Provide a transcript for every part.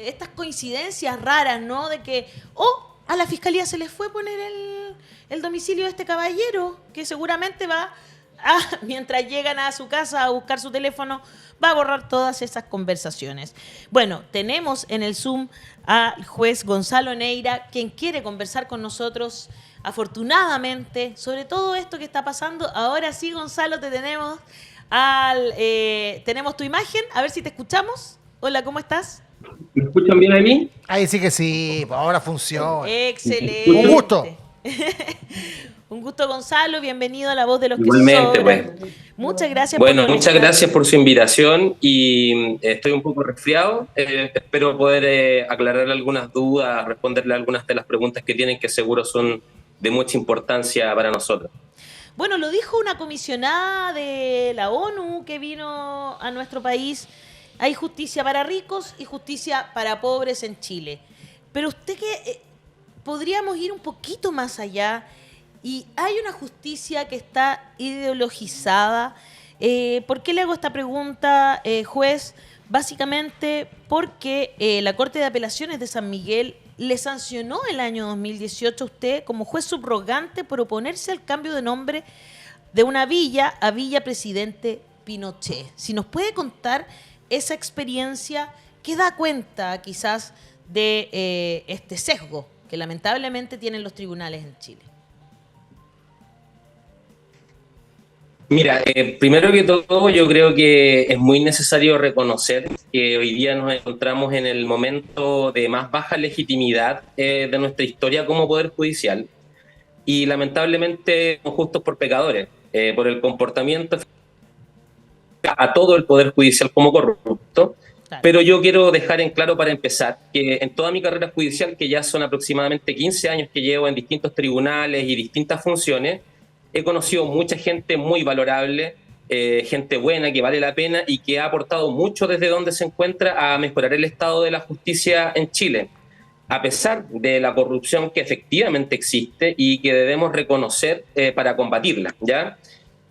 estas coincidencias raras, ¿no? De que, a la fiscalía se les fue poner el domicilio de este caballero, que seguramente mientras llegan a su casa a buscar su teléfono, va a borrar todas esas conversaciones. Bueno, tenemos en el Zoom al juez Gonzalo Neira, quien quiere conversar con nosotros, afortunadamente, sobre todo esto que está pasando. Ahora sí, Gonzalo, te tenemos. Tenemos tu imagen, a ver si te escuchamos. Hola, ¿cómo estás? ¿Me escuchan bien a mí? Ahí sí que sí, ahora funciona. Excelente. Un gusto. Un gusto, Gonzalo. Bienvenido a La Voz de los Igualmente, que sobran. pues. Muchas gracias Bueno, por muchas gracias por su invitación y estoy un poco resfriado. Espero poder aclarar algunas dudas, responderle algunas de las preguntas que tienen, que seguro son de mucha importancia para nosotros. Bueno, lo dijo una comisionada de la ONU que vino a nuestro país. Hay justicia para ricos y justicia para pobres en Chile. Pero usted que podríamos ir un poquito más allá, y hay una justicia que está ideologizada. ¿Por qué le hago esta pregunta, juez? Básicamente porque la Corte de Apelaciones de San Miguel le sancionó el año 2018 a usted como juez subrogante por oponerse al cambio de nombre de una villa a Villa Presidente Pinochet. Si nos puede contar esa experiencia que da cuenta quizás de este sesgo que lamentablemente tienen los tribunales en Chile. Mira, primero que todo, yo creo que es muy necesario reconocer que hoy día nos encontramos en el momento de más baja legitimidad de nuestra historia como Poder Judicial, y lamentablemente somos justos por pecadores, por el comportamiento a todo el Poder Judicial como corrupto. Claro. Pero yo quiero dejar en claro para empezar que en toda mi carrera judicial, que ya son aproximadamente 15 años que llevo en distintos tribunales y distintas funciones, he conocido mucha gente muy valorable, gente buena que vale la pena y que ha aportado mucho desde donde se encuentra a mejorar el estado de la justicia en Chile, a pesar de la corrupción que efectivamente existe y que debemos reconocer para combatirla, ¿ya?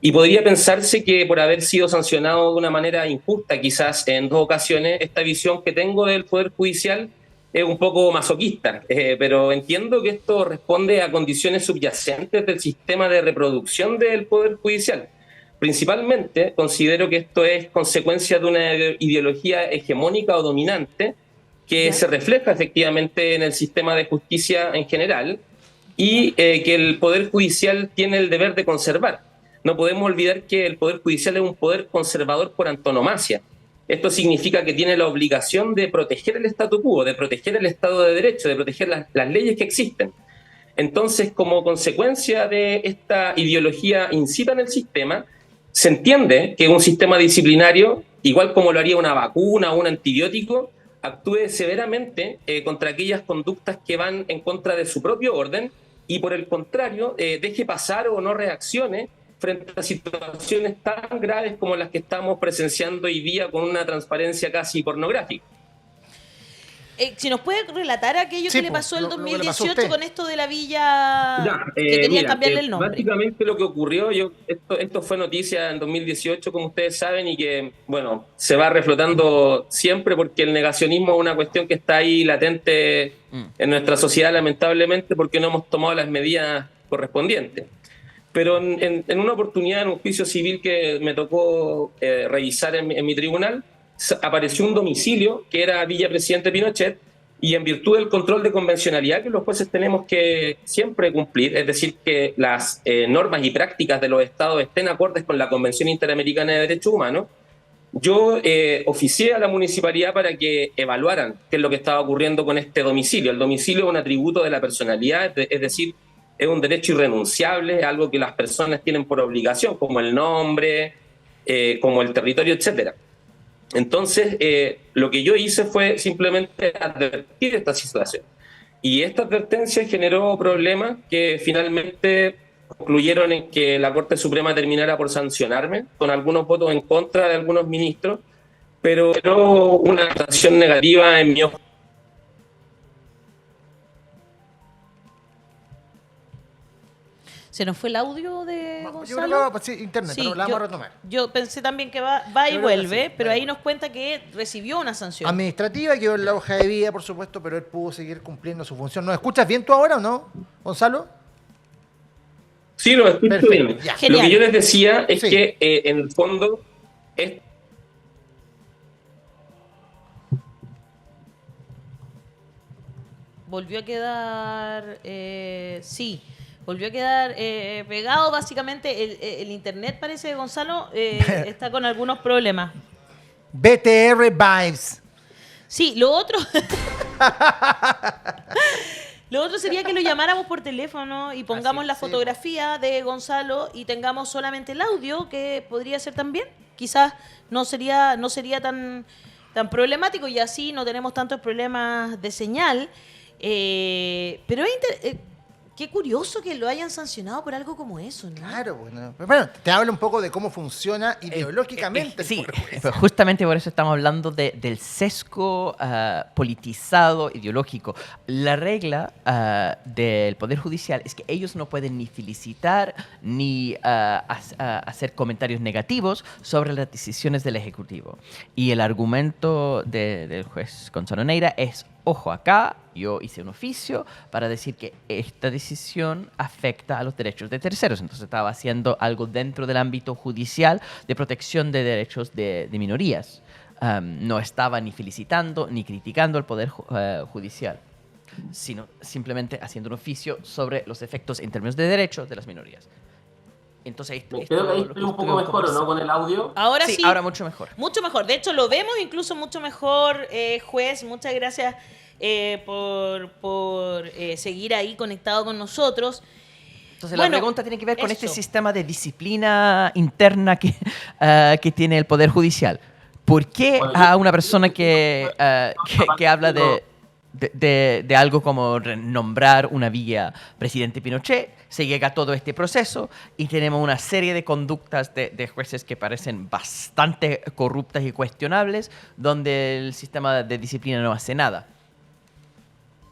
Y podría pensarse que por haber sido sancionado de una manera injusta, quizás en 2 ocasiones, esta visión que tengo del Poder Judicial es un poco masoquista, pero entiendo que esto responde a condiciones subyacentes del sistema de reproducción del Poder Judicial. Principalmente considero que esto es consecuencia de una ideología hegemónica o dominante que se refleja efectivamente en el sistema de justicia en general y que el Poder Judicial tiene el deber de conservar. No podemos olvidar que el Poder Judicial es un poder conservador por antonomasia. Esto significa que tiene la obligación de proteger el statu quo, de proteger el Estado de Derecho, de proteger las leyes que existen. Entonces, como consecuencia de esta ideología incita en el sistema, se entiende que un sistema disciplinario, igual como lo haría una vacuna o un antibiótico, actúe severamente contra aquellas conductas que van en contra de su propio orden y, por el contrario, deje pasar o no reaccione frente a situaciones tan graves como las que estamos presenciando hoy día con una transparencia casi pornográfica. Si nos puede relatar aquello que le pasó el 2018 con esto de la villa, que querían cambiarle el nombre. Básicamente lo que ocurrió, esto fue noticia en 2018, como ustedes saben, y que, bueno, se va reflotando siempre porque el negacionismo es una cuestión que está ahí latente en nuestra sociedad, lamentablemente, porque no hemos tomado las medidas correspondientes. Pero en una oportunidad, en un juicio civil que me tocó revisar en mi tribunal, apareció un domicilio que era Villa Presidente Pinochet, y en virtud del control de convencionalidad que los jueces tenemos que siempre cumplir, es decir, que las normas y prácticas de los estados estén acordes con la Convención Interamericana de Derechos Humanos, yo oficié a la municipalidad para que evaluaran qué es lo que estaba ocurriendo con este domicilio. El domicilio es un atributo de la personalidad, es decir, es un derecho irrenunciable, es algo que las personas tienen por obligación, como el nombre, como el territorio, etcétera. Entonces, lo que yo hice fue simplemente advertir esta situación. Y esta advertencia generó problemas que finalmente concluyeron en que la Corte Suprema terminara por sancionarme, con algunos votos en contra de algunos ministros, pero una sanción negativa en mi opinión. ¿Se nos fue el audio de Yo Gonzalo? creo que sí, internet, Sí, pero la vamos a retomar. yo pensé también que va y Yo creo que vuelve, sí, pero va y ahí nos cuenta que recibió una sanción. Administrativa, quedó en la hoja de vida, por supuesto, pero él pudo seguir cumpliendo su función. ¿Nos escuchas bien tú ahora o no, Gonzalo? Sí, lo escucho Perfecto, bien. ya. Lo Genial. que yo les decía es Sí. que en el fondo es Volvió a quedar, sí, volvió a quedar pegado básicamente. El internet parece, Gonzalo, está con algunos problemas. BTR Vibes. Sí, lo otro... Lo otro sería que lo llamáramos por teléfono y pongamos Así, la sí. fotografía de Gonzalo y tengamos solamente el audio, que podría ser también. Quizás no sería tan problemático y así no tenemos tantos problemas de señal. Pero qué curioso que lo hayan sancionado por algo como eso, ¿no? Claro, bueno. Pero bueno, te habla un poco de cómo funciona ideológicamente. Sí, el Poder Judicial. pero justamente por eso estamos hablando del sesgo politizado ideológico. La regla del Poder Judicial es que ellos no pueden ni felicitar ni hacer comentarios negativos sobre las decisiones del Ejecutivo. Y el argumento del juez Gonzalo Neira es: ojo, acá yo hice un oficio para decir que esta decisión afecta a los derechos de terceros. Entonces estaba haciendo algo dentro del ámbito judicial de protección de derechos de minorías. No estaba ni felicitando ni criticando al Poder Judicial, sino simplemente haciendo un oficio sobre los efectos en términos de derechos de las minorías. Entonces, creo que ahí estoy un poco mejor, ¿o no? Con el audio. Ahora sí. Ahora mucho mejor. Mucho mejor. De hecho, lo vemos incluso mucho mejor, juez. Muchas gracias por seguir ahí conectado con nosotros. Entonces Bueno, la pregunta tiene que ver con eso. este sistema de disciplina interna que tiene el Poder Judicial. ¿Por qué Bueno, a una persona que habla de algo como nombrar una vía presidente Pinochet, se llega a todo este proceso y tenemos una serie de conductas de jueces que parecen bastante corruptas y cuestionables, donde el sistema de disciplina no hace nada?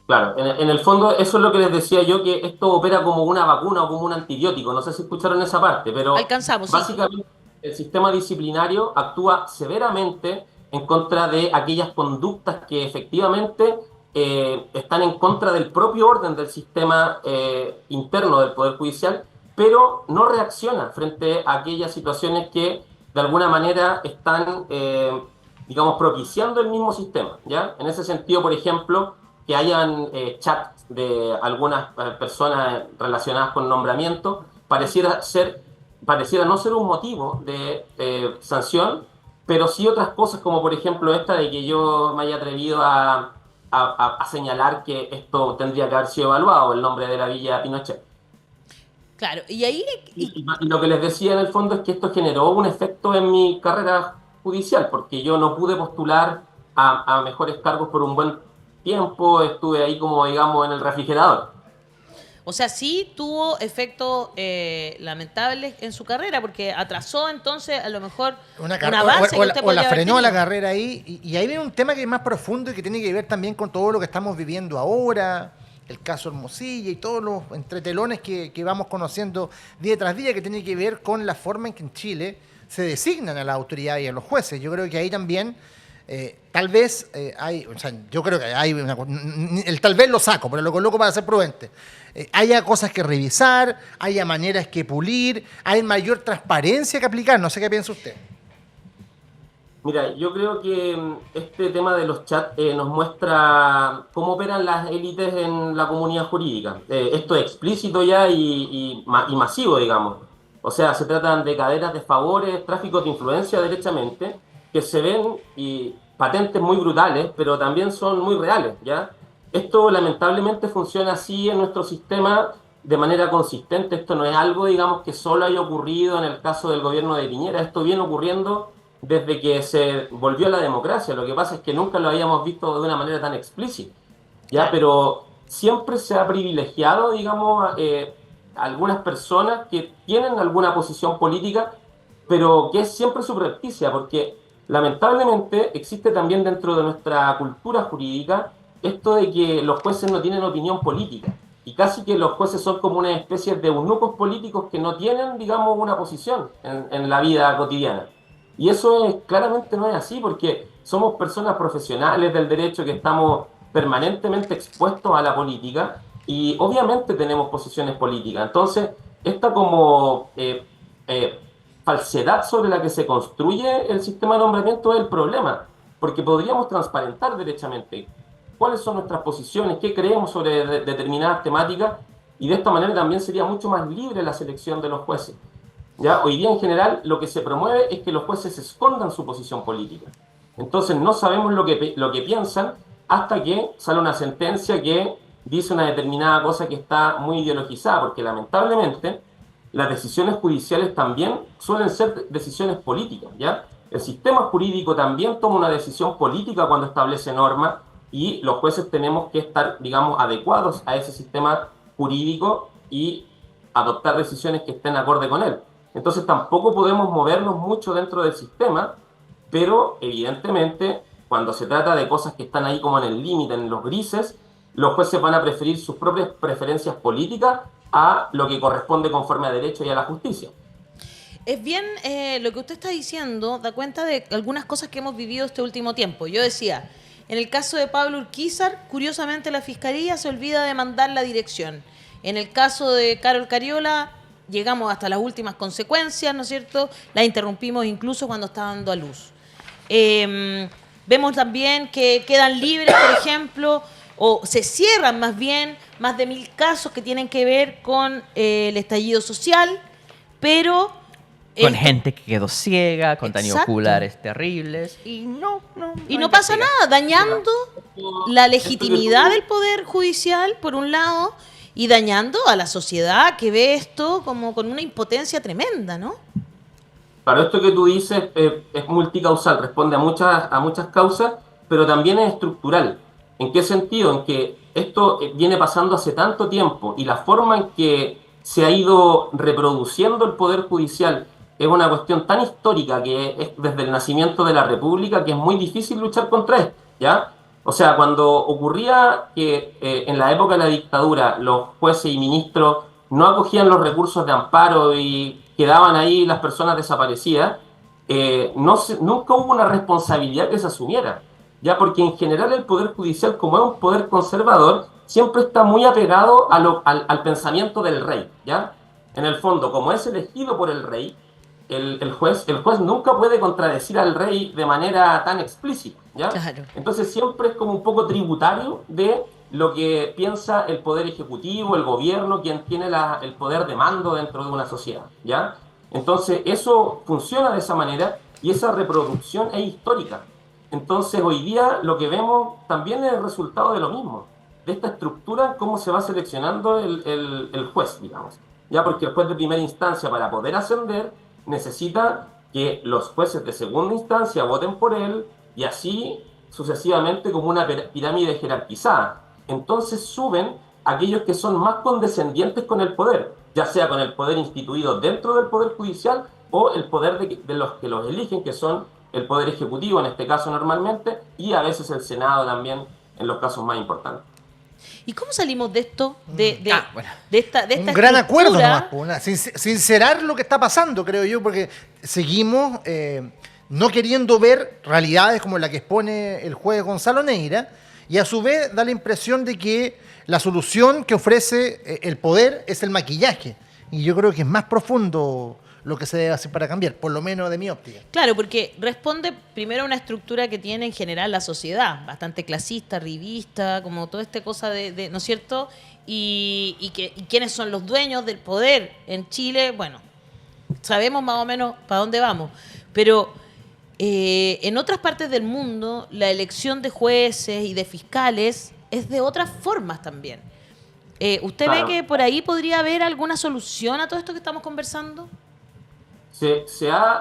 Claro, en el fondo eso es lo que les decía yo, que esto opera como una vacuna o como un antibiótico. No sé si escucharon esa parte, pero Alcanzamos, sí. básicamente el sistema disciplinario actúa severamente en contra de aquellas conductas que efectivamente están en contra del propio orden del sistema interno del Poder Judicial, pero no reacciona frente a aquellas situaciones que de alguna manera están, digamos, propiciando el mismo sistema, ¿ya? En ese sentido, por ejemplo, que hayan chats de algunas personas relacionadas con nombramiento, pareciera no ser un motivo de sanción, pero sí otras cosas, como por ejemplo esta de que yo me haya atrevido a señalar que esto tendría que haber sido evaluado, el nombre de la Villa Pinochet. Claro, y ahí... Y lo que les decía en el fondo es que esto generó un efecto en mi carrera judicial, porque yo no pude postular a mejores cargos por un buen tiempo, estuve ahí como, digamos, en el refrigerador. O sea, sí tuvo efectos lamentables en su carrera, porque atrasó entonces a lo mejor un avance que usted o la podría haber frenó la tenido. carrera ahí. Y ahí viene un tema que es más profundo y que tiene que ver también con todo lo que estamos viviendo ahora, el caso Hermosilla y todos los entretelones que vamos conociendo día tras día, que tiene que ver con la forma en que en Chile se designan a la autoridad y a los jueces. Yo creo que ahí también... tal vez hay, o sea, yo creo que hay el tal vez lo saco, pero lo coloco para ser prudente. Haya cosas que revisar, haya maneras que pulir, hay mayor transparencia que aplicar. No sé qué piensa usted. Mira, yo creo que este tema de los chats nos muestra cómo operan las élites en la comunidad jurídica. Esto es explícito ya y masivo, digamos. O sea, se tratan de cadenas de favores, tráficos de influencia derechamente, que se ven y patentes muy brutales, pero también son muy reales, ¿ya? Esto lamentablemente funciona así en nuestro sistema de manera consistente. Esto no es algo, digamos, que solo haya ocurrido en el caso del gobierno de Piñera. Esto viene ocurriendo desde que se volvió a la democracia. Lo que pasa es que nunca lo habíamos visto de una manera tan explícita, ¿ya? Pero siempre se ha privilegiado, digamos, algunas personas que tienen alguna posición política, pero que es siempre subrepticia, porque lamentablemente existe también dentro de nuestra cultura jurídica esto de que los jueces no tienen opinión política. y casi que los jueces son como una especie de eunucos políticos que no tienen, digamos, una posición en la vida cotidiana. Y eso claramente no es así, porque somos personas profesionales del derecho que estamos permanentemente expuestos a la política y obviamente tenemos posiciones políticas. Entonces, esta como falsedad sobre la que se construye el sistema de nombramiento es el problema, porque podríamos transparentar derechamente cuáles son nuestras posiciones, qué creemos sobre determinadas temáticas, y de esta manera también sería mucho más libre la selección de los jueces. ¿Ya? Hoy día en general lo que se promueve es que los jueces escondan su posición política. Entonces no sabemos lo que piensan hasta que sale una sentencia que dice una determinada cosa que está muy ideologizada, porque lamentablemente las decisiones judiciales también suelen ser decisiones políticas, ¿ya? El sistema jurídico también toma una decisión política cuando establece normas y los jueces tenemos que estar, digamos, adecuados a ese sistema jurídico y adoptar decisiones que estén acorde con él. Entonces tampoco podemos movernos mucho dentro del sistema, pero evidentemente cuando se trata de cosas que están ahí como en el límite, en los grises, los jueces van a preferir sus propias preferencias políticas a lo que corresponde conforme a derecho y a la justicia. Es bien, lo que usted está diciendo da cuenta de algunas cosas que hemos vivido este último tiempo. Yo decía, en el caso de Pablo Urquizar, curiosamente la Fiscalía se olvida de mandar la dirección. En el caso de Carol Cariola, llegamos hasta las últimas consecuencias, ¿no es cierto? La interrumpimos incluso cuando estaba dando a luz. Vemos también que quedan libres, por ejemplo, o se cierran más bien más de 1000 casos que tienen que ver con el estallido social, pero... Con gente que quedó ciega, con daños Exacto. oculares terribles, y no pasa nada, dañando la legitimidad del Poder Judicial, por un lado, y dañando a la sociedad que ve esto como con una impotencia tremenda, ¿no? Claro, esto que tú dices es multicausal, responde a muchas causas, pero también es estructural. ¿En qué sentido? En que esto viene pasando hace tanto tiempo y la forma en que se ha ido reproduciendo el Poder Judicial es una cuestión tan histórica que es desde el nacimiento de la República que es muy difícil luchar contra esto, ¿ya? O sea, cuando ocurría que en la época de la dictadura los jueces y ministros no acogían los recursos de amparo y quedaban ahí las personas desaparecidas, nunca hubo una responsabilidad que se asumiera, ¿ya? Porque en general el Poder Judicial, como es un poder conservador, siempre está muy apegado al pensamiento del rey, ¿ya? En el fondo, como es elegido por el rey, el juez nunca puede contradecir al rey de manera tan explícita, ¿ya? Claro. Entonces siempre es como un poco tributario de lo que piensa el poder ejecutivo, el gobierno, quien tiene el poder de mando dentro de una sociedad, ¿ya? Entonces eso funciona de esa manera y esa reproducción es histórica. Entonces hoy día lo que vemos también es el resultado de lo mismo, de esta estructura, cómo se va seleccionando el juez, digamos, ¿ya? Porque el juez de primera instancia, para poder ascender, necesita que los jueces de segunda instancia voten por él y así sucesivamente como una pirámide jerarquizada. Entonces suben aquellos que son más condescendientes con el poder, ya sea con el poder instituido dentro del Poder Judicial o el poder de los que los eligen, que son el Poder Ejecutivo en este caso normalmente, y a veces el Senado también en los casos más importantes. ¿Y cómo salimos de esto? De bueno. esta Un gran acuerdo estructura? nomás, sincerar lo que está pasando, creo yo, porque seguimos no queriendo ver realidades como la que expone el juez Gonzalo Neira, y a su vez da la impresión de que la solución que ofrece el poder es el maquillaje. Y yo creo que es más profundo lo que se debe hacer para cambiar, por lo menos de mi óptica. Claro, porque responde primero a una estructura que tiene en general la sociedad, bastante clasista, arribista, como toda esta cosa de ¿no es cierto? Y quiénes son los dueños del poder en Chile, bueno, sabemos más o menos para dónde vamos, pero en otras partes del mundo la elección de jueces y de fiscales es de otras formas también. ¿Usted Claro. ve que por ahí podría haber alguna solución a todo esto que estamos conversando?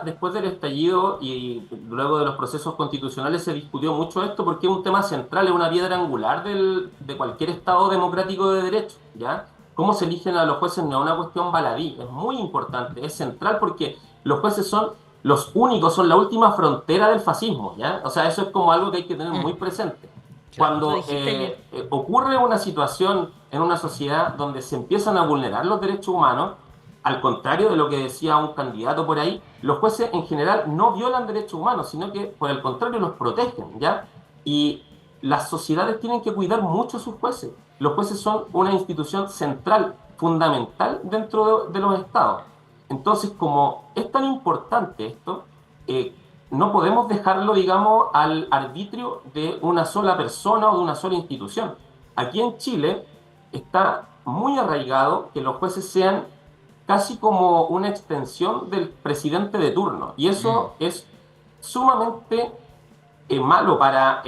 Después del estallido y luego de los procesos constitucionales se discutió mucho esto porque es un tema central, es una piedra angular de cualquier Estado democrático de derecho, ¿ya? Cómo se eligen a los jueces no es una cuestión baladí, es muy importante, es central porque los jueces son los únicos, son la última frontera del fascismo, ¿ya? O sea, eso es como algo que hay que tener muy presente. Claro, lo cuando dijiste ayer. ocurre una situación en una sociedad donde se empiezan a vulnerar los derechos humanos, al contrario de lo que decía un candidato por ahí, los jueces en general no violan derechos humanos, sino que por el contrario los protegen, ¿ya? Y las sociedades tienen que cuidar mucho a sus jueces. Los jueces son una institución central, fundamental dentro de los estados. Entonces, como es tan importante esto, eh, no podemos dejarlo, digamos, al arbitrio de una sola persona o de una sola institución. Aquí en Chile está muy arraigado que los jueces sean casi como una extensión del presidente de turno. Y eso es sumamente malo para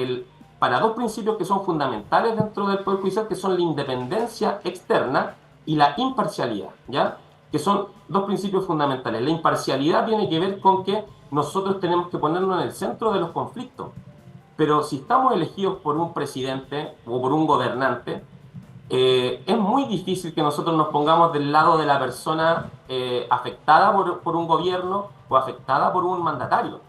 dos principios que son fundamentales dentro del Poder Judicial, que son la independencia externa y la imparcialidad, ¿ya? Que son dos principios fundamentales. La imparcialidad tiene que ver con que nosotros tenemos que ponernos en el centro de los conflictos. Pero si estamos elegidos por un presidente o por un gobernante, es muy difícil que nosotros nos pongamos del lado de la persona afectada por un gobierno o afectada por un mandatario.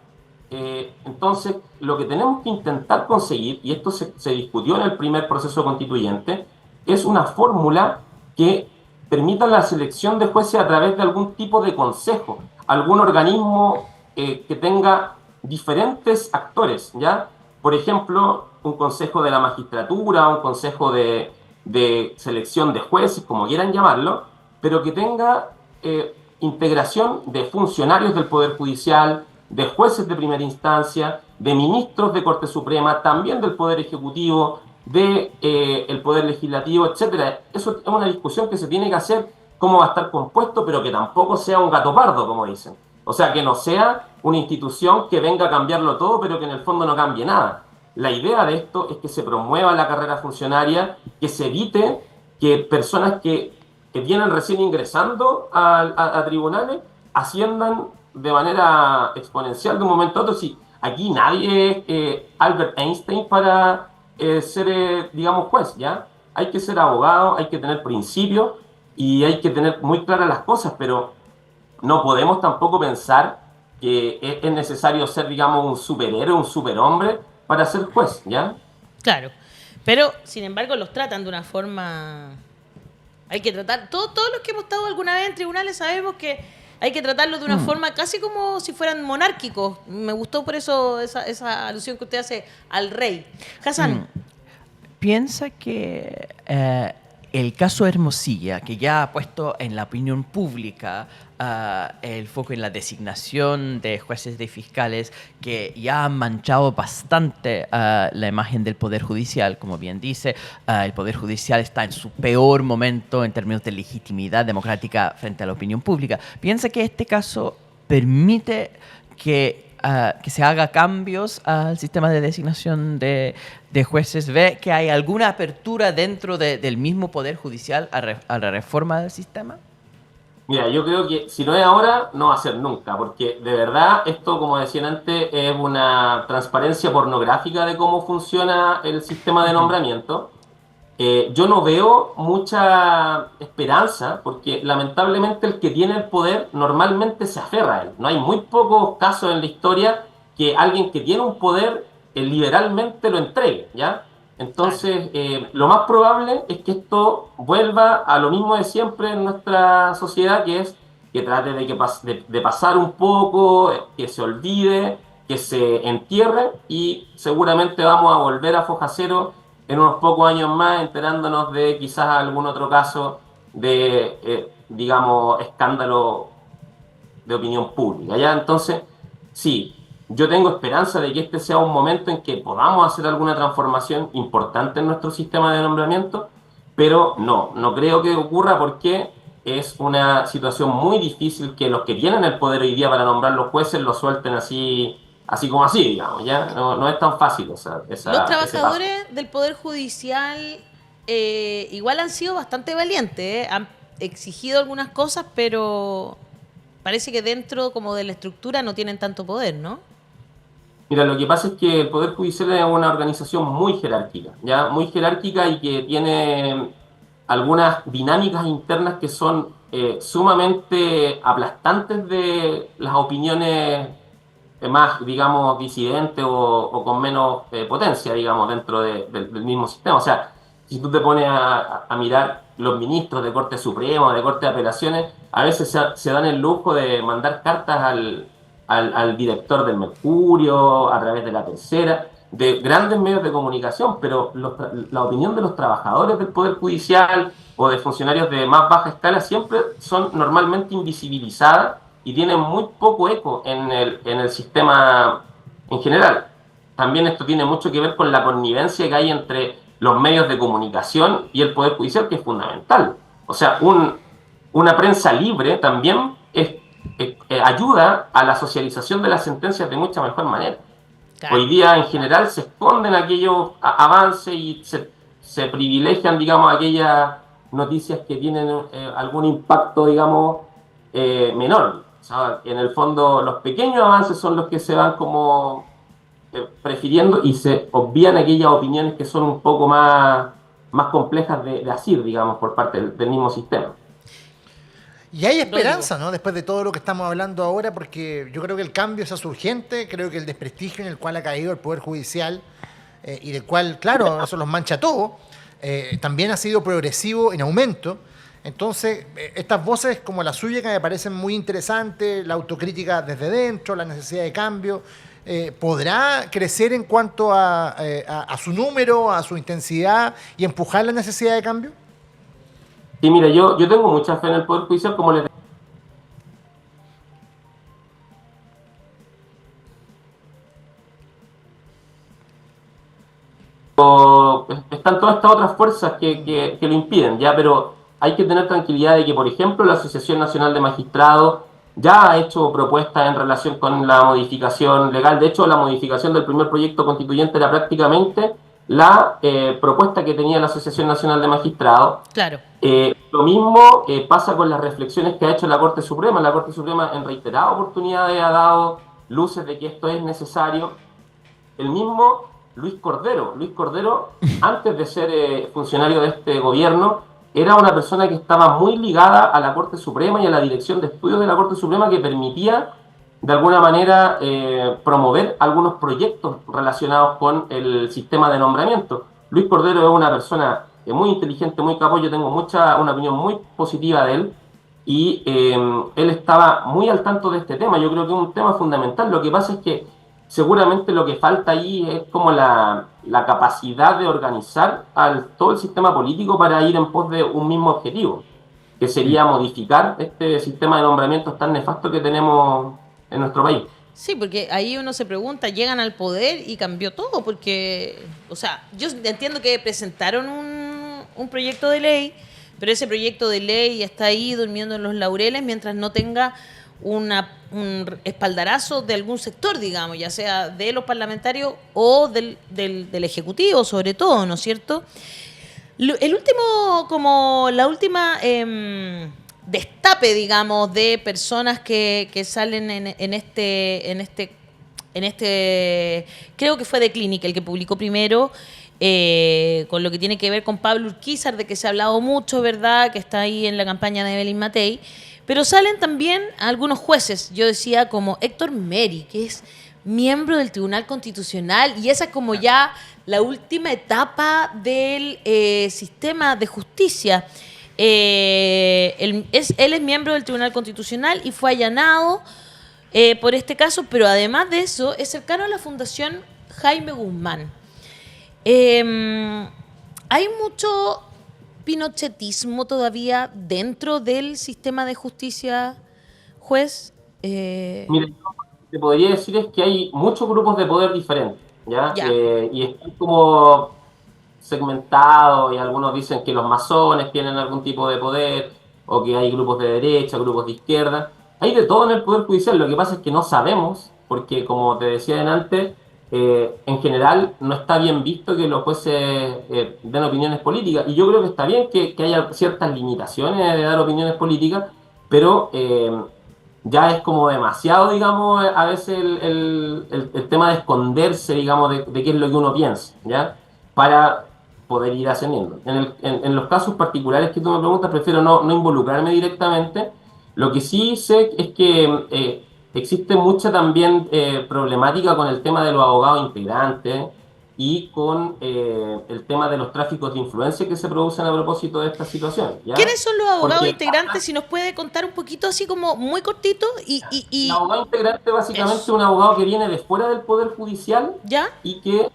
Entonces, lo que tenemos que intentar conseguir, y esto se discutió en el primer proceso constituyente, es una fórmula que permita la selección de jueces a través de algún tipo de consejo, algún organismo que tenga diferentes actores, ¿ya? Por ejemplo, un consejo de la magistratura, un consejo de selección de jueces, como quieran llamarlo, pero que tenga integración de funcionarios del Poder Judicial, de jueces de primera instancia, de ministros de Corte Suprema, también del Poder Ejecutivo, de el Poder Legislativo, etcétera. Eso es una discusión que se tiene que hacer, cómo va a estar compuesto, pero que tampoco sea un gato pardo, como dicen. O sea, que no sea una institución que venga a cambiarlo todo, pero que en el fondo no cambie nada. La idea de esto es que se promueva la carrera funcionaria, que se evite que personas que vienen recién ingresando a tribunales asciendan de manera exponencial de un momento a otro. Si aquí nadie es Albert Einstein para ser, digamos, juez, ¿ya? Hay que ser abogado, hay que tener principios y hay que tener muy claras las cosas, pero no podemos tampoco pensar que es necesario ser, digamos, un superhéroe, un superhombre para ser juez, ¿ya? Claro. Pero, sin embargo, los tratan de una forma... Hay que tratar... Todos los que hemos estado alguna vez en tribunales sabemos que hay que tratarlos de una forma casi como si fueran monárquicos. Me gustó por eso esa alusión que usted hace al rey. Hassan. Piensa que el caso Hermosilla, que ya ha puesto en la opinión pública el foco en la designación de jueces y fiscales, que ya han manchado bastante la imagen del Poder Judicial, como bien dice, el Poder Judicial está en su peor momento en términos de legitimidad democrática frente a la opinión pública. Piensa que este caso permite que se haga cambios al sistema de designación de jueces. ¿Ve que hay alguna apertura dentro del mismo Poder Judicial a la reforma del sistema? Mira, yo creo que si no es ahora, no va a ser nunca, porque de verdad esto, como decían antes, es una transparencia pornográfica de cómo funciona el sistema de nombramiento. Yo no veo mucha esperanza, porque lamentablemente el que tiene el poder normalmente se aferra a él. No hay muy pocos casos en la historia que alguien que tiene un poder liberalmente lo entregue, ¿ya? Entonces, lo más probable es que esto vuelva a lo mismo de siempre en nuestra sociedad, que es que trate de pasar un poco, que se olvide, que se entierre, y seguramente vamos a volver a foja cero en unos pocos años más, enterándonos de quizás algún otro caso de, digamos, escándalo de opinión pública, ¿ya? Entonces, sí, yo tengo esperanza de que este sea un momento en que podamos hacer alguna transformación importante en nuestro sistema de nombramiento, pero no creo que ocurra, porque es una situación muy difícil que los que tienen el poder hoy día para nombrar los jueces lo suelten así como así, digamos, ¿ya? No es tan fácil Los ese paso. trabajadores del Poder Judicial igual han sido bastante valientes, ¿eh? Han exigido algunas cosas, pero parece que dentro como de la estructura no tienen tanto poder, ¿no? Mira, lo que pasa es que el Poder Judicial es una organización muy jerárquica, ¿ya? Muy jerárquica, y que tiene algunas dinámicas internas que son sumamente aplastantes de las opiniones más, digamos, disidente o con menos potencia, digamos, dentro del mismo sistema. O sea, si tú te pones a mirar los ministros de Corte Suprema, de Corte de Apelaciones, a veces se dan el lujo de mandar cartas al director del Mercurio, a través de La Tercera, de grandes medios de comunicación, pero la opinión de los trabajadores del Poder Judicial o de funcionarios de más baja escala siempre son normalmente invisibilizadas y tienen muy poco eco en el sistema en general. También esto tiene mucho que ver con la connivencia que hay entre los medios de comunicación y el Poder Judicial, que es fundamental. O sea, una prensa libre también ayuda a la socialización de las sentencias de mucha mejor manera. Claro. Hoy día, en general, se esconden aquellos avances y se privilegian, digamos, aquellas noticias que tienen algún impacto, digamos, menor. O sea, en el fondo, los pequeños avances son los que se van como prefiriendo y se obvian aquellas opiniones que son un poco más complejas de asir, digamos, por parte del mismo sistema. Y hay esperanza, ¿no? Después de todo lo que estamos hablando ahora, porque yo creo que el cambio es urgente, creo que el desprestigio en el cual ha caído el Poder Judicial y del cual, claro, eso los mancha a todos, también ha sido progresivo en aumento. Entonces, estas voces como la suya que me parecen muy interesantes, la autocrítica desde dentro, la necesidad de cambio, ¿podrá crecer en cuanto a su número, a su intensidad y empujar la necesidad de cambio? Sí, mira, yo tengo mucha fe en el Poder Judicial, como les están todas estas otras fuerzas que lo impiden, ya, pero hay que tener tranquilidad de que, por ejemplo, la Asociación Nacional de Magistrados ya ha hecho propuestas en relación con la modificación legal. De hecho, la modificación del primer proyecto constituyente era prácticamente la propuesta que tenía la Asociación Nacional de Magistrados. Claro. Lo mismo pasa con las reflexiones que ha hecho la Corte Suprema. La Corte Suprema en reiteradas oportunidades ha dado luces de que esto es necesario. El mismo Luis Cordero, antes de ser funcionario de este gobierno, era una persona que estaba muy ligada a la Corte Suprema y a la dirección de estudios de la Corte Suprema, que permitía de alguna manera promover algunos proyectos relacionados con el sistema de nombramiento. Luis Cordero es una persona muy inteligente, muy capaz. Yo tengo una opinión muy positiva de él, y él estaba muy al tanto de este tema. Yo creo que es un tema fundamental. Lo que pasa es que seguramente lo que falta ahí es como la capacidad de organizar todo el sistema político para ir en pos de un mismo objetivo, que sería modificar este sistema de nombramientos tan nefasto que tenemos en nuestro país. Sí, porque ahí uno se pregunta, llegan al poder y cambió todo, porque, o sea, yo entiendo que presentaron un proyecto de ley, pero ese proyecto de ley está ahí durmiendo en los laureles mientras no tenga un espaldarazo de algún sector, digamos, ya sea de los parlamentarios o del Ejecutivo, sobre todo, ¿no es cierto? La última destape, digamos, de personas que salen en este, creo que fue de Clínica el que publicó primero, con lo que tiene que ver con Pablo Urquizar, de que se ha hablado mucho, ¿verdad?, que está ahí en la campaña de Evelyn Matei. Pero salen también algunos jueces, yo decía, como Héctor Meri, que es miembro del Tribunal Constitucional, y esa es como ya la última etapa del sistema de justicia. Él es miembro del Tribunal Constitucional y fue allanado por este caso, pero además de eso es cercano a la Fundación Jaime Guzmán. Hay mucho pinochetismo todavía dentro del sistema de justicia, juez. Mira, yo lo que te podría decir es que hay muchos grupos de poder diferentes, ¿ya? Y están como segmentados, y algunos dicen que los masones tienen algún tipo de poder, o que hay grupos de derecha, grupos de izquierda. Hay de todo en el Poder Judicial. Lo que pasa es que no sabemos, porque como te decía antes, en general no está bien visto que los jueces den opiniones políticas, y yo creo que está bien que haya ciertas limitaciones de dar opiniones políticas, pero ya es como demasiado, digamos, a veces el tema de esconderse, digamos, de qué es lo que uno piensa, ¿ya? Para poder ir ascendiendo. En los casos particulares que tú me preguntas, prefiero no involucrarme directamente. Lo que sí sé es que existe mucha también problemática con el tema de los abogados integrantes y con el tema de los tráficos de influencia que se producen a propósito de esta situación, ¿ya? ¿Quiénes son los abogados Porque integrantes? Si nos puede contar un poquito así como muy cortito el abogado integrante básicamente es eso. un abogado que viene de fuera del Poder Judicial ¿Ya? y que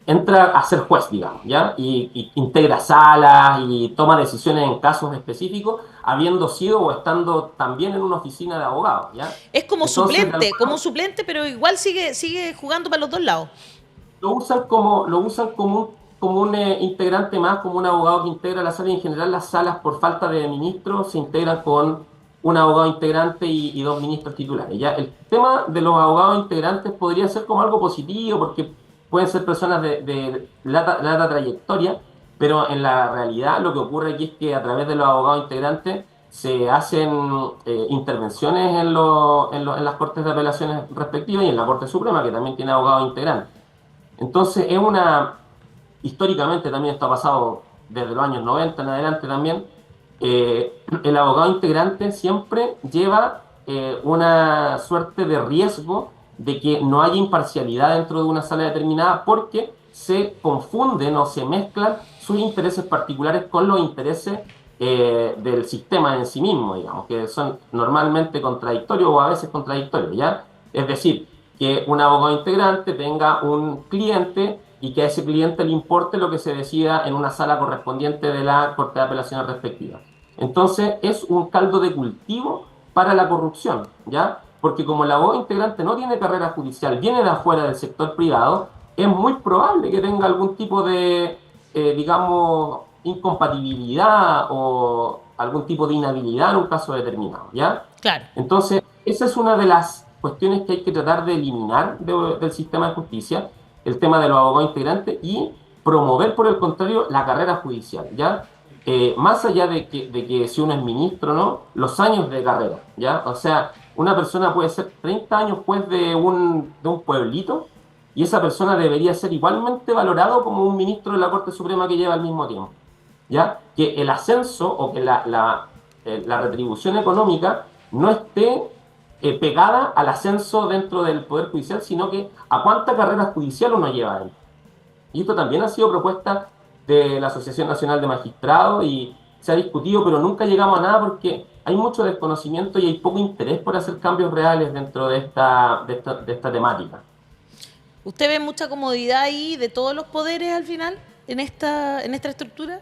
entra a ser juez, digamos, ¿ya? Y integra salas y toma decisiones en casos específicos, habiendo sido o estando también en una oficina de abogados, ¿ya? Es Entonces, de como alguna un suplente, pero igual sigue jugando para los dos lados. lo usan como un integrante más, como un abogado que integra la sala, y en general las salas por falta de ministros se integran con un abogado integrante y dos ministros titulares. ¿Ya? El tema de los abogados integrantes podría ser como algo positivo porque pueden ser personas de larga trayectoria, pero en la realidad lo que ocurre aquí es que a través de los abogados integrantes se hacen intervenciones en las Cortes de Apelaciones respectivas y en la Corte Suprema, que también tiene abogados integrantes. Entonces, históricamente también esto ha pasado desde los años 90 en adelante también, el abogado integrante siempre lleva una suerte de riesgo de que no haya imparcialidad dentro de una sala determinada porque se confunden o se mezclan sus intereses particulares con los intereses del sistema en sí mismo, digamos, que son normalmente contradictorios o a veces contradictorios, ¿ya? Es decir, que un abogado integrante tenga un cliente y que a ese cliente le importe lo que se decida en una sala correspondiente de la Corte de Apelaciones respectiva. Entonces, es un caldo de cultivo para la corrupción, ¿ya? Porque como el abogado integrante no tiene carrera judicial, viene de afuera del sector privado, es muy probable que tenga algún tipo de, digamos, incompatibilidad o algún tipo de inhabilidad en un caso determinado, ¿ya? Claro. Entonces, esa es una de las cuestiones que hay que tratar de eliminar del sistema de justicia, el tema de los abogados integrantes y promover, por el contrario, la carrera judicial, ¿ya? Más allá de que si uno es ministro o no, los años de carrera, ¿ya? O sea, una persona puede ser 30 años juez de un pueblito y esa persona debería ser igualmente valorado como un ministro de la Corte Suprema que lleva al mismo tiempo, ¿ya? Que el ascenso o que la retribución económica no esté pegada al ascenso dentro del Poder Judicial, sino que a cuánta carrera judicial uno lleva él. Y esto también ha sido propuesta de la Asociación Nacional de Magistrados y se ha discutido, pero nunca llegamos a nada porque hay mucho desconocimiento y hay poco interés por hacer cambios reales dentro de esta temática. ¿Usted ve mucha comodidad ahí de todos los poderes al final en esta estructura?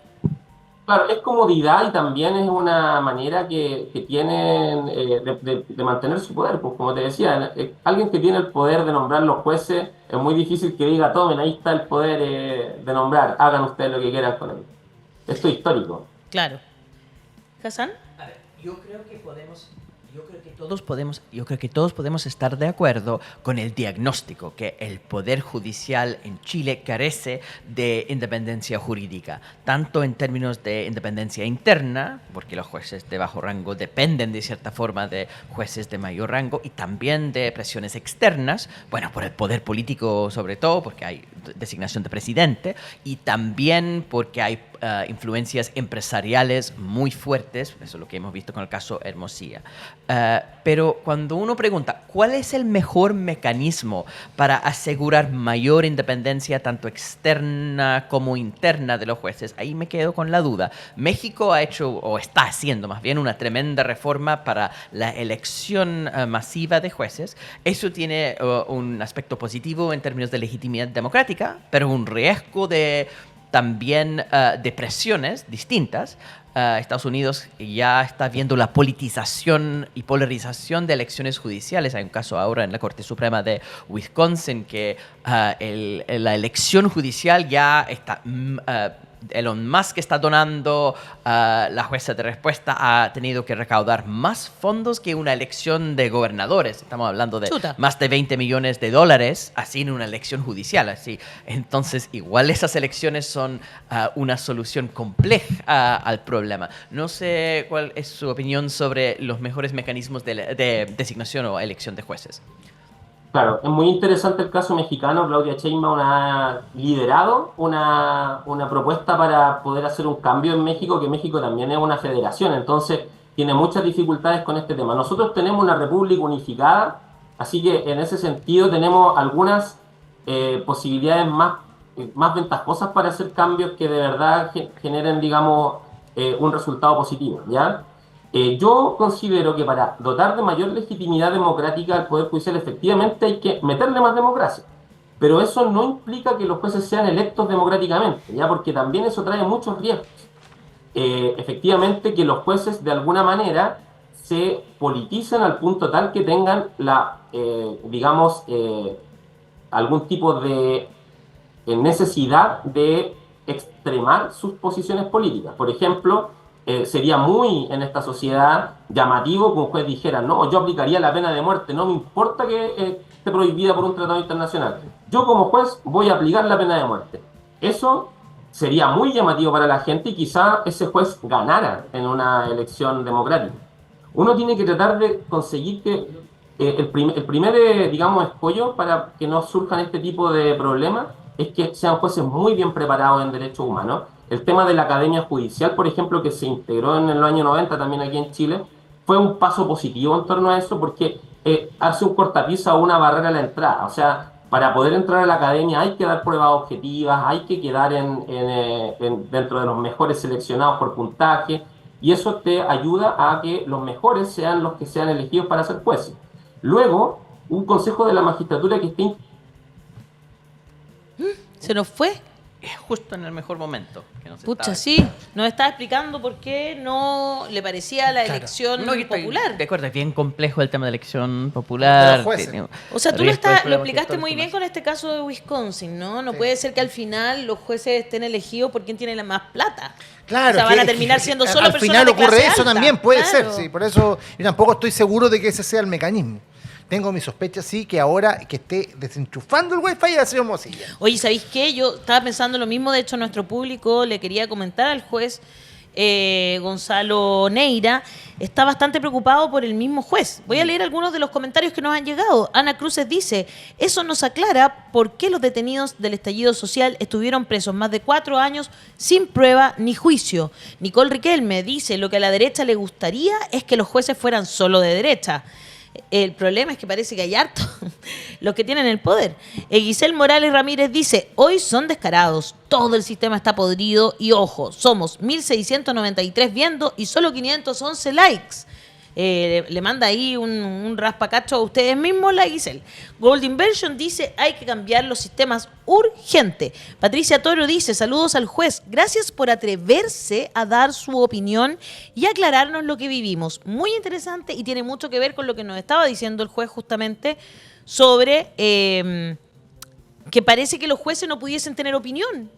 Claro, es comodidad y también es una manera que tienen de mantener su poder. Pues como te decía, alguien que tiene el poder de nombrar los jueces, es muy difícil que diga, tomen, ahí está el poder de nombrar, hagan ustedes lo que quieran con él. Esto es histórico. Claro. ¿Hassan? A ver, yo creo que todos podemos estar de acuerdo con el diagnóstico que el poder judicial en Chile carece de independencia jurídica, tanto en términos de independencia interna, porque los jueces de bajo rango dependen de cierta forma de jueces de mayor rango, y también de presiones externas, bueno, por el poder político sobre todo, porque hay designación de presidente, y también porque hay influencias empresariales muy fuertes, eso es lo que hemos visto con el caso Hermosilla. Pero cuando uno pregunta, ¿cuál es el mejor mecanismo para asegurar mayor independencia tanto externa como interna de los jueces? Ahí me quedo con la duda. México ha hecho, o está haciendo más bien, una tremenda reforma para la elección masiva de jueces. Eso tiene un aspecto positivo en términos de legitimidad democrática, pero un riesgo de también de presiones distintas. Estados Unidos ya está viendo la politización y polarización de elecciones judiciales. Hay un caso ahora en la Corte Suprema de Wisconsin que la elección judicial ya está... Elon Musk está donando, la jueza de respuesta ha tenido que recaudar más fondos que una elección de gobernadores. Estamos hablando de más de $20 millones así en una elección judicial. Así. Entonces, igual esas elecciones son una solución compleja al problema. No sé cuál es su opinión sobre los mejores mecanismos de designación o elección de jueces. Claro, es muy interesante el caso mexicano. Claudia Sheinbaum ha liderado una propuesta para poder hacer un cambio en México, que México también es una federación. Entonces, tiene muchas dificultades con este tema. Nosotros tenemos una república unificada, así que en ese sentido tenemos algunas posibilidades más ventajosas para hacer cambios que de verdad generen, digamos, un resultado positivo, ¿ya? Yo considero que para dotar de mayor legitimidad democrática al Poder Judicial, efectivamente hay que meterle más democracia. Pero eso no implica que los jueces sean electos democráticamente, ¿ya? Porque también eso trae muchos riesgos. Efectivamente que los jueces de alguna manera se politicen al punto tal que tengan digamos, algún tipo de necesidad de extremar sus posiciones políticas. Por ejemplo, sería muy en esta sociedad llamativo que un juez dijera, no, yo aplicaría la pena de muerte, no me importa que esté prohibida por un tratado internacional. Yo como juez voy a aplicar la pena de muerte. Eso sería muy llamativo para la gente y quizá ese juez ganara en una elección democrática. Uno tiene que tratar de conseguir que el primer, digamos, escollo para que no surjan este tipo de problemas es que sean jueces muy bien preparados en derechos humanos. El tema de la Academia Judicial, por ejemplo, que se integró en el año 90 también aquí en Chile, fue un paso positivo en torno a eso porque hace un cortapiso a una barrera a la entrada. O sea, para poder entrar a la academia hay que dar pruebas objetivas, hay que quedar dentro de los mejores seleccionados por puntaje, y eso te ayuda a que los mejores sean los que sean elegidos para ser jueces. Luego, un consejo de la magistratura que esté... ¿Se nos fue? Justo en el mejor momento. Que nos Pucha, estaba- sí. Nos está explicando por qué no le parecía la elección No, que estoy popular. de acuerdo, es bien complejo el tema de elección De popular. los jueces. tiene O sea, tú riesgos y lo problemas explicaste muy bien históricos. con este caso de Wisconsin, ¿no? No Sí. puede ser que al final los jueces estén elegidos por quien tiene la más plata. Claro, O sea, van a que- terminar que- siendo que solo al personas final de ocurre clase eso alta. también, puede Claro. ser, sí. Por eso yo tampoco estoy seguro de que ese sea el mecanismo. Tengo mis sospechas, sí, que ahora que esté desenchufando el wifi va a ser Mosilla. Oye, ¿sabéis qué? Yo estaba pensando lo mismo. De hecho, a nuestro público le quería comentar al juez Gonzalo Neira. Está bastante preocupado por el mismo juez. Voy a leer algunos de los comentarios que nos han llegado. Ana Cruces dice, eso nos aclara por qué los detenidos del estallido social estuvieron presos más de 4 años sin prueba ni juicio. Nicole Riquelme dice, lo que a la derecha le gustaría es que los jueces fueran solo de derecha. El problema es que parece que hay harto los que tienen el poder. Giselle Morales Ramírez dice, hoy son descarados, todo el sistema está podrido y ojo, somos 1.693 viendo y solo 511 likes. Le manda ahí un raspacacho a ustedes mismos, la Giselle. Golden Version dice, hay que cambiar los sistemas urgente. Patricia Toro dice, saludos al juez, gracias por atreverse a dar su opinión y aclararnos lo que vivimos. Muy interesante y tiene mucho que ver con lo que nos estaba diciendo el juez justamente sobre que parece que los jueces no pudiesen tener opinión,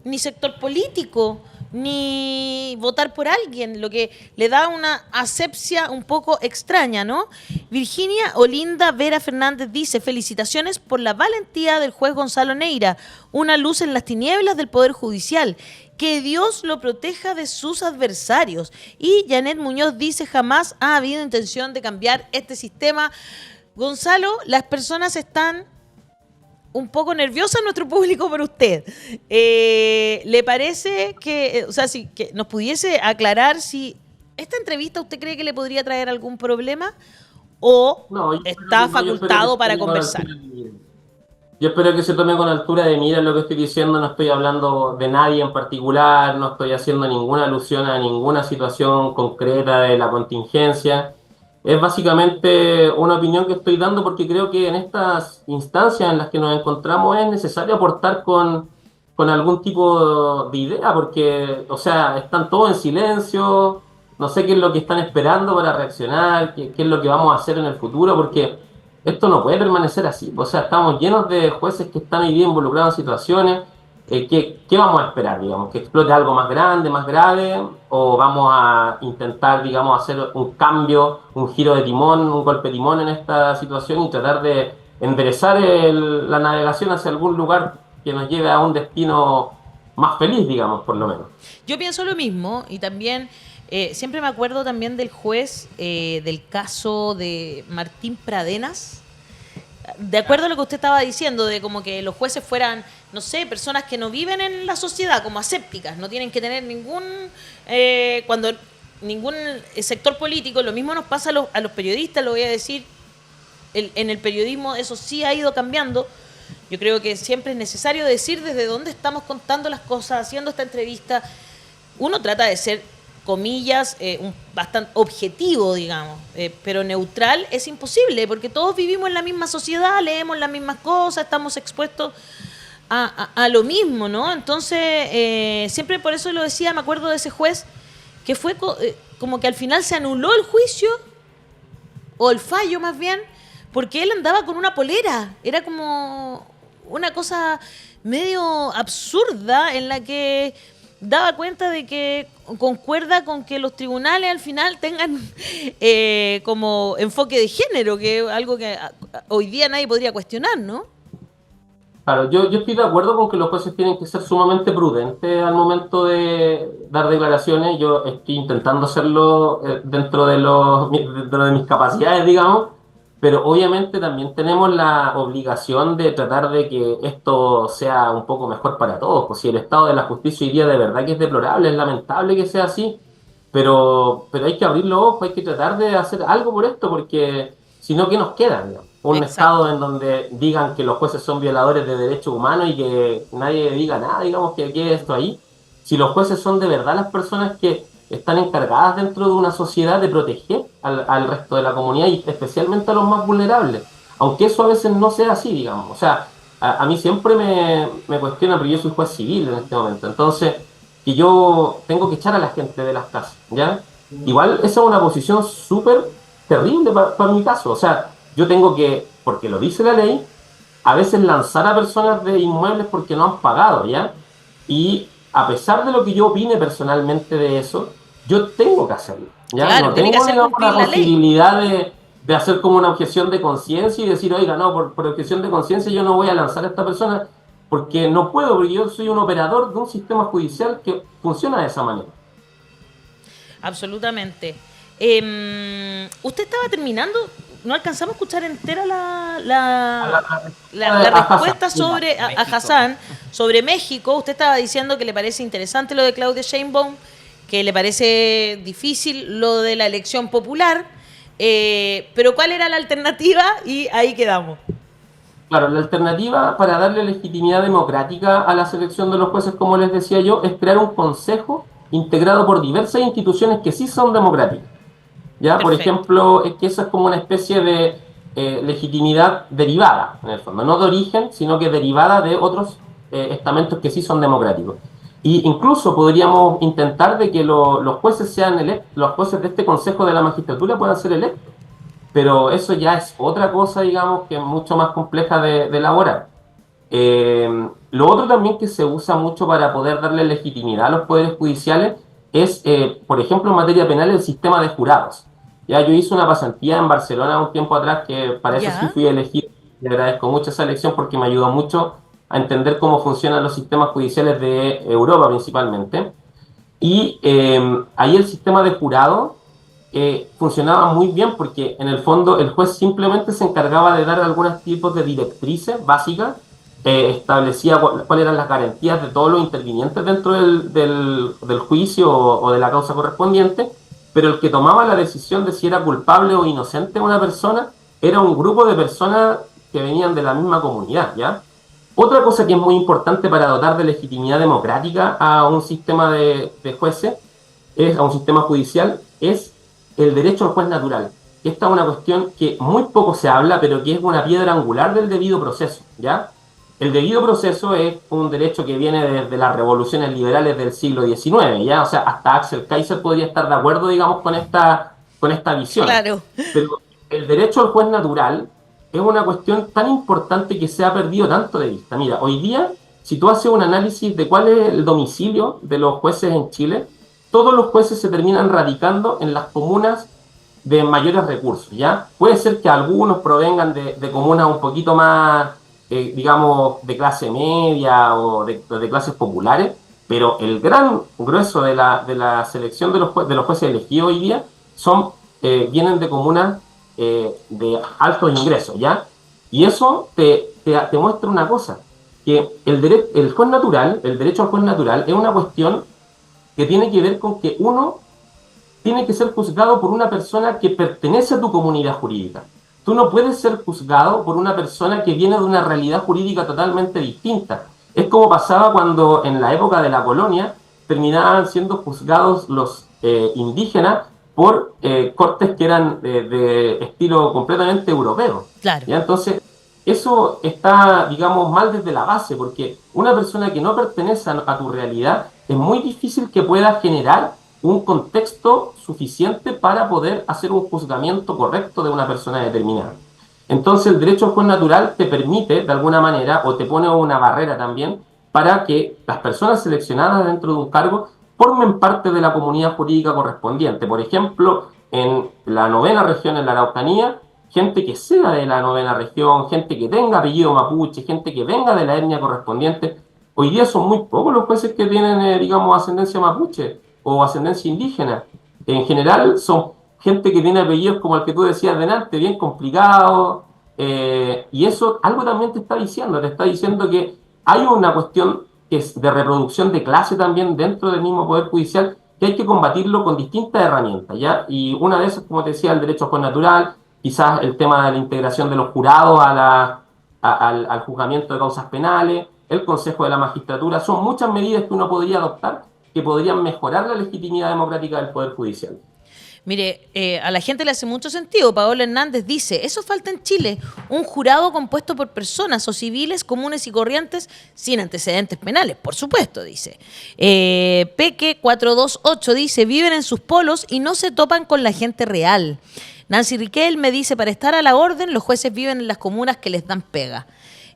ni sector político, ni votar por alguien, lo que le da una asepsia un poco extraña, ¿no? Virginia Olinda Vera Fernández dice, felicitaciones por la valentía del juez Gonzalo Neira, una luz en las tinieblas del Poder Judicial, que Dios lo proteja de sus adversarios. Y Janet Muñoz dice, jamás ha habido intención de cambiar este sistema. Gonzalo, las personas están un poco nerviosa nuestro público por usted. ¿Le parece que, o sea, si que nos pudiese aclarar si esta entrevista usted cree que le podría traer algún problema o No, yo espero está que no, yo espero facultado que para se tome con conversar? altura de mira. Yo espero que se tome con altura de mira lo que estoy diciendo, no estoy hablando de nadie en particular, no estoy haciendo ninguna alusión a ninguna situación concreta de la contingencia. Es básicamente una opinión que estoy dando porque creo que en estas instancias en las que nos encontramos es necesario aportar con algún tipo de idea, porque, o sea, están todos en silencio, no sé qué es lo que están esperando para reaccionar, qué es lo que vamos a hacer en el futuro, porque esto no puede permanecer así. O sea, estamos llenos de jueces que están hoy día involucrados en situaciones. ¿Qué vamos a esperar, digamos? ¿Que explote algo más grande, más grave? ¿O vamos a intentar, digamos, hacer un cambio, un giro de timón, un golpe de timón en esta situación y tratar de enderezar la navegación hacia algún lugar que nos lleve a un destino más feliz, digamos, por lo menos? Yo pienso lo mismo y también siempre me acuerdo también del juez del caso de Martín Pradenas. De acuerdo a lo que usted estaba diciendo, de como que los jueces fueran, no sé, personas que no viven en la sociedad, como asépticas, no tienen que tener ningún... cuando ningún sector político, lo mismo nos pasa a los periodistas, lo voy a decir, en el periodismo eso sí ha ido cambiando. Yo creo que siempre es necesario decir desde dónde estamos contando las cosas, haciendo esta entrevista. Uno trata de ser, comillas, bastante objetivo, digamos, pero neutral es imposible, porque todos vivimos en la misma sociedad, leemos las mismas cosas, estamos expuestos a lo mismo, ¿no? Entonces, siempre por eso lo decía, me acuerdo de ese juez, que fue como que al final se anuló el juicio, o el fallo más bien, porque él andaba con una polera. Era como una cosa medio absurda en la que daba cuenta de que concuerda con que los tribunales al final tengan como enfoque de género, que es algo que hoy día nadie podría cuestionar, ¿no? Claro, yo estoy de acuerdo con que los jueces tienen que ser sumamente prudentes al momento de dar declaraciones. Yo estoy intentando hacerlo dentro de mis capacidades, digamos, pero obviamente también tenemos la obligación de tratar de que esto sea un poco mejor para todos. Pues si el estado de la justicia hoy día de verdad que es deplorable, es lamentable que sea así, pero hay que abrir los ojos, hay que tratar de hacer algo por esto, porque si no, ¿qué nos queda, digamos? Un Exacto. estado en donde digan que los jueces son violadores de derechos humanos y que nadie diga nada, digamos, que quede esto ahí. Si los jueces son de verdad las personas que están encargadas dentro de una sociedad de proteger al resto de la comunidad y especialmente a los más vulnerables. Aunque eso a veces no sea así, digamos. O sea, a mí siempre me cuestionan, pero yo soy juez civil en este momento. Entonces, que yo tengo que echar a la gente de las casas, ¿ya? Igual esa es una posición súper terrible para mi caso. O sea, yo tengo que, porque lo dice la ley, a veces lanzar a personas de inmuebles porque no han pagado, ¿ya? Y a pesar de lo que yo opine personalmente de eso, yo tengo que hacerlo, ¿ya? Claro, No tiene que tengo, hacer digamos, cumplir la la ley. posibilidad de hacer como una objeción de conciencia y decir, oiga, no, por objeción de conciencia yo no voy a lanzar a esta persona porque no puedo, porque yo soy un operador de un sistema judicial que funciona de esa manera. Absolutamente. Usted estaba terminando, no alcanzamos a escuchar entera la respuesta sobre a Hassan, sobre México. Usted estaba diciendo que le parece interesante lo de Claudia Sheinbaum, que le parece difícil lo de la elección popular, pero ¿cuál era la alternativa? Y ahí quedamos. Claro, la alternativa para darle legitimidad democrática a la selección de los jueces, como les decía yo, es crear un consejo integrado por diversas instituciones que sí son democráticas. ¿Ya? Por Perfecto. ejemplo, es que eso es como una especie de legitimidad derivada, en el fondo, no de origen, sino que derivada de otros estamentos que sí son democráticos. Y incluso podríamos intentar de que los jueces sean electos, los jueces de este Consejo de la Magistratura puedan ser electos. Pero eso ya es otra cosa, digamos, que es mucho más compleja de elaborar. Lo otro también que se usa mucho para poder darle legitimidad a los poderes judiciales es, por ejemplo, en materia penal, el sistema de jurados. Ya yo hice una pasantía en Barcelona un tiempo atrás que para eso sí Ya. fui elegido. Le agradezco mucho esa elección porque me ayudó mucho a entender cómo funcionan los sistemas judiciales de Europa principalmente. Y ahí el sistema de jurado funcionaba muy bien porque en el fondo el juez simplemente se encargaba de dar algunos tipos de directrices básicas, establecía cuáles eran las garantías de todos los intervinientes dentro del juicio o de la causa correspondiente, pero el que tomaba la decisión de si era culpable o inocente una persona era un grupo de personas que venían de la misma comunidad, ¿ya? Otra cosa que es muy importante para dotar de legitimidad democrática a un sistema de jueces, a un sistema judicial, es el derecho al juez natural. Esta es una cuestión que muy poco se habla, pero que es una piedra angular del debido proceso, ¿ya? El debido proceso es un derecho que viene desde las revoluciones liberales del siglo XIX, ¿ya? O sea, hasta Axel Kaiser podría estar de acuerdo, digamos, con esta visión. Claro. Pero el derecho al juez natural es una cuestión tan importante que se ha perdido tanto de vista. Mira, hoy día, si tú haces un análisis de cuál es el domicilio de los jueces en Chile, todos los jueces se terminan radicando en las comunas de mayores recursos, ¿ya? Puede ser que algunos provengan de comunas un poquito más, digamos, de clase media o de clases populares, pero el gran grueso de la selección de los jueces elegidos hoy día vienen de comunas de altos ingresos, ¿ya? Y eso te muestra una cosa, que el juez natural, el derecho al juez natural, es una cuestión que tiene que ver con que uno tiene que ser juzgado por una persona que pertenece a tu comunidad jurídica. Tú no puedes ser juzgado por una persona que viene de una realidad jurídica totalmente distinta. Es como pasaba cuando en la época de la colonia terminaban siendo juzgados los indígenas por cortes que eran de estilo completamente europeo. Claro. ¿Ya? Entonces, eso está, digamos, mal desde la base, porque una persona que no pertenece a tu realidad es muy difícil que pueda generar un contexto suficiente para poder hacer un juzgamiento correcto de una persona determinada. Entonces el derecho al juez natural te permite, de alguna manera, o te pone una barrera también, para que las personas seleccionadas dentro de un cargo formen parte de la comunidad jurídica correspondiente. Por ejemplo, en la 9ª región, en la Araucanía, gente que sea de la 9ª región, gente que tenga apellido mapuche, gente que venga de la etnia correspondiente. Hoy día son muy pocos los jueces que tienen, digamos, ascendencia mapuche o ascendencia indígena. En general son gente que tiene apellidos como el que tú decías delante, bien complicados, y eso algo también te está diciendo que hay una cuestión que es de reproducción de clase también dentro del mismo Poder Judicial, que hay que combatirlo con distintas herramientas, ¿ya? Y una de esas, como te decía, el derecho al juez natural, quizás el tema de la integración de los jurados al juzgamiento de causas penales, el Consejo de la Magistratura, son muchas medidas que uno podría adoptar que podrían mejorar la legitimidad democrática del Poder Judicial. Mire, a la gente le hace mucho sentido. Paola Hernández dice, eso falta en Chile, un jurado compuesto por personas o civiles comunes y corrientes sin antecedentes penales, por supuesto, dice. Peque 428 dice, viven en sus polos y no se topan con la gente real. Nancy Riquel me dice, para estar a la orden, los jueces viven en las comunas que les dan pega.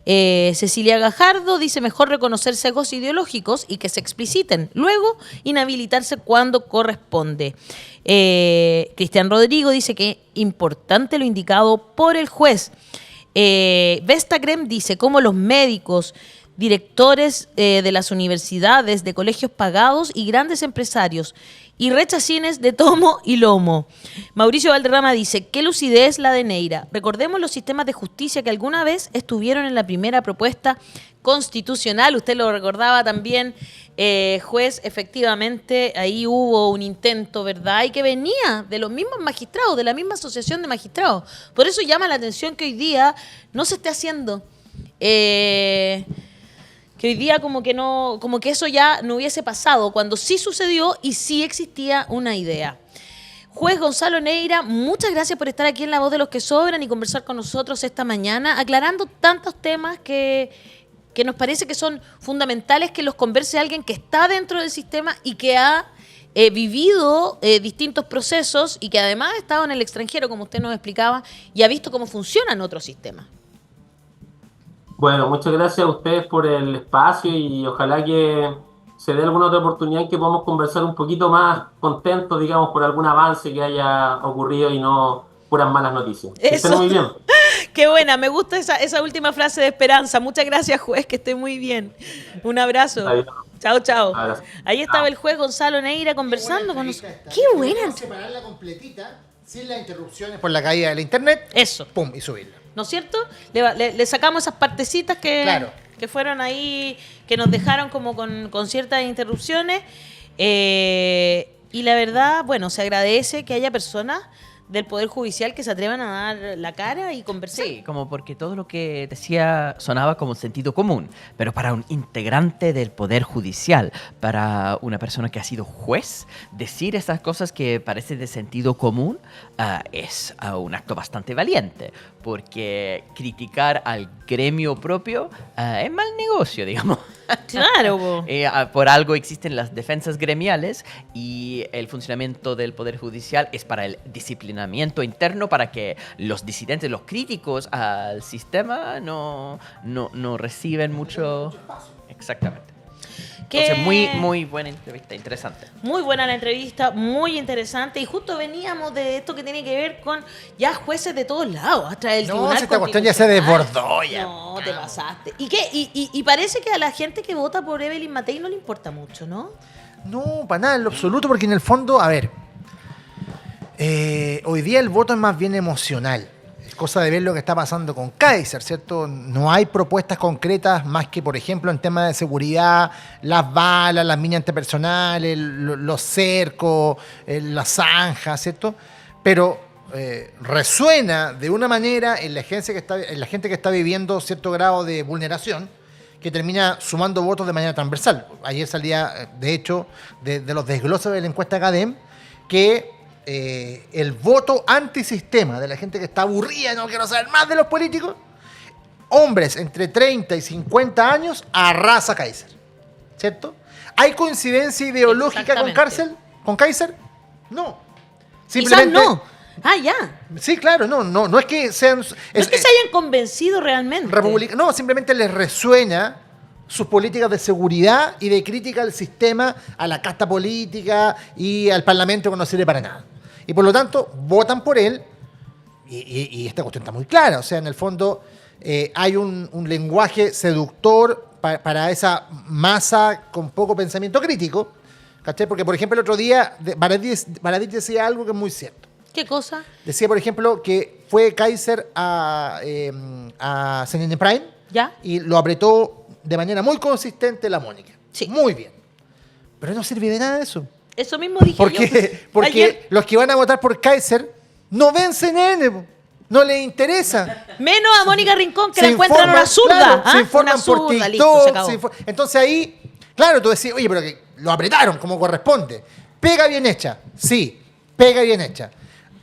Cecilia Gajardo dice, mejor reconocer sesgos ideológicos y que se expliciten, luego inhabilitarse cuando corresponde. Cristian Rodrigo dice que importante lo indicado por el juez. Vesta Grem dice, como los médicos, directores de las universidades, de colegios pagados y grandes empresarios y rechacines de tomo y lomo. Mauricio Valderrama dice, qué lucidez la de Neira. Recordemos los sistemas de justicia que alguna vez estuvieron en la primera propuesta constitucional. Usted lo recordaba también, juez, efectivamente, ahí hubo un intento, ¿verdad? Y que venía de los mismos magistrados, de la misma asociación de magistrados. Por eso llama la atención que hoy día no se esté haciendo. Que hoy día como que eso ya no hubiese pasado, cuando sí sucedió y sí existía una idea. Juez Gonzalo Neira, muchas gracias por estar aquí en La Voz de los que Sobran y conversar con nosotros esta mañana, aclarando tantos temas que nos parece que son fundamentales que los converse alguien que está dentro del sistema y que ha vivido distintos procesos y que además ha estado en el extranjero, como usted nos explicaba, y ha visto cómo funcionan otros sistemas. Bueno, muchas gracias a ustedes por el espacio y ojalá que se dé alguna otra oportunidad en que podamos conversar un poquito más contentos, digamos, por algún avance que haya ocurrido y no puras malas noticias. Que estén muy bien. Qué buena, me gusta esa última frase de esperanza. Muchas gracias, juez, que esté muy bien. Un abrazo. Adiós. Chao, chao. Abrazo. Ahí estaba el juez Gonzalo Neira conversando con nosotros. Qué buena. Podemos separarla completita sin las interrupciones por la caída del internet. Eso. Pum, y subirla. ¿No es cierto? Le sacamos esas partecitas Claro. que fueron ahí, que nos dejaron como con ciertas interrupciones. Y la verdad, bueno, se agradece que haya personas del Poder Judicial que se atrevan a dar la cara y conversar. Sí, como porque todo lo que decía sonaba como sentido común, pero para un integrante del Poder Judicial, para una persona que ha sido juez, decir esas cosas que parecen de sentido común es un acto bastante valiente, porque criticar al gremio propio es mal negocio, digamos. Claro. Por algo existen las defensas gremiales y el funcionamiento del Poder Judicial es para el disciplinamiento interno, para que los disidentes, los críticos al sistema no reciben mucho. Exactamente. Entonces, muy buena entrevista, interesante. Muy buena la entrevista, muy interesante. Y justo veníamos de esto que tiene que ver con ya jueces de todos lados. Hasta el Tribunal No, esta cuestión ya se desbordó ya. No, te pasaste. ¿Y qué? Y parece que a la gente que vota por Evelyn Matei no le importa mucho, ¿no? No, para nada, en lo absoluto, porque en el fondo, a ver, hoy día el voto es más bien emocional. Es cosa de ver lo que está pasando con Kaiser, ¿cierto? No hay propuestas concretas más que, por ejemplo, en temas de seguridad, las balas, las minas antipersonales, los cercos, las zanjas, ¿cierto? Pero resuena de una manera en la gente que está viviendo cierto grado de vulneración, que termina sumando votos de manera transversal. Ayer salía, de hecho, de los desgloses de la encuesta CADEM, que el voto antisistema de la gente que está aburrida, no quiero saber más de los políticos, hombres entre 30 y 50 años, arrasa Kaiser, ¿cierto? ¿Hay coincidencia ideológica con Kaiser? No. Simplemente, quizás no. Ah, ya. Sí, claro, no es que sean... No es que se hayan convencido realmente. No, simplemente les resuena sus políticas de seguridad y de crítica al sistema, a la casta política y al parlamento que no sirve para nada. Y por lo tanto, votan por él y esta cuestión está muy clara. O sea, en el fondo hay un lenguaje seductor para esa masa con poco pensamiento crítico, ¿cachai? Porque, por ejemplo, el otro día Baradit decía algo que es muy cierto. ¿Qué cosa? Decía, por ejemplo, que fue Kaiser a CNN Prime, ¿ya? Y lo apretó de manera muy consistente la Mónica. Sí. Muy bien. Pero no sirve de nada eso. Eso mismo dije yo. Porque ayer, los que van a votar por Kaiser no ven CNN, no les interesa. Menos a Mónica Rincón, que la encuentran una zurda. Claro, ¿ah? se informan una zurda, por TikTok. listo, se acabó. Entonces ahí, claro, tú decís, oye, pero que lo apretaron como corresponde. Pega bien hecha. Sí, pega bien hecha.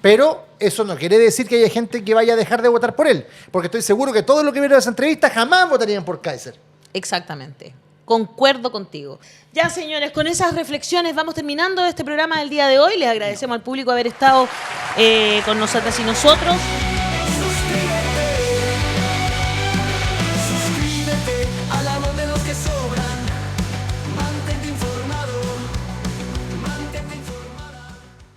Pero eso no quiere decir que haya gente que vaya a dejar de votar por él. Porque estoy seguro que todos los que vieron esa entrevista jamás votarían por Kaiser. Exactamente. Concuerdo contigo. Ya, señores, con esas reflexiones vamos terminando este programa del día de hoy. Les agradecemos al público haber estado con nosotras y nosotros.